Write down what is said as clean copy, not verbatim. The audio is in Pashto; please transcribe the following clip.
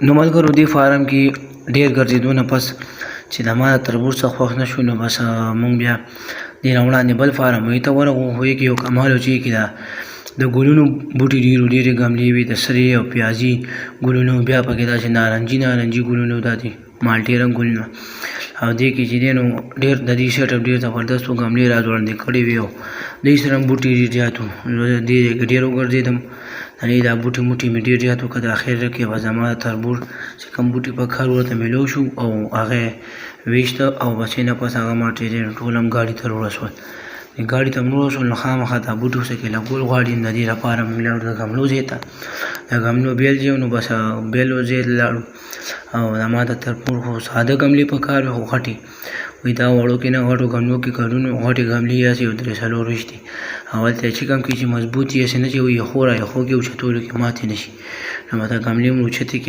نو ملګرو دې فارم کې ډېر ګرځېدو نه پس چې د ما د تربور څخه خوښ نه شو، نو بس مونږ بیا دې نه وړاندې بل فارم وی ته ورغلو. خو یو کمال و چې کې د ګلونو بوټي ډېرې ګملې وې، د سرې او پیازي ګلونو، بیا پکې داسې نارنجي ګلونو، داسې مالټې رنګ ګلونه، او دې کې چې دی نو ډېر د دې سیټ اپ ډېر زبردست و. ګملې را ځوړندې کړې وې او دې سره هم بوټي ډېر زیات و. دې ډېر وګرځېدم، دا بوټي مې ډېر زیات و. که د اخر کې به زما د تربور چې کوم بوټي په کار ورته میلو شو او هغه ویشته، او بس نه پس هغه ما ټول هم ګاډي ته ورسول. ګاډي ته مو ورسول نو خامخا دا بوټي اوسه کې لګول غواړي. د دې لپاره موږ لاړو د ګملو ځای ته. د ګملو بیل ځای نو بس بیلو ځای ته لاړو، او زما د تربور خو ساده ګملې په کار وې، خو غټې وایي دا وړو کې نه غټو ګملو کې کارونه غټې ګملې یاسې یو 3-4 ویشتې. هلته چې کوم کې چې مضبوط یې نه چې وایي یخو را یخو کې اوچتولو کې ماتې نه شي، نو دا ګملې مو اوچتې کې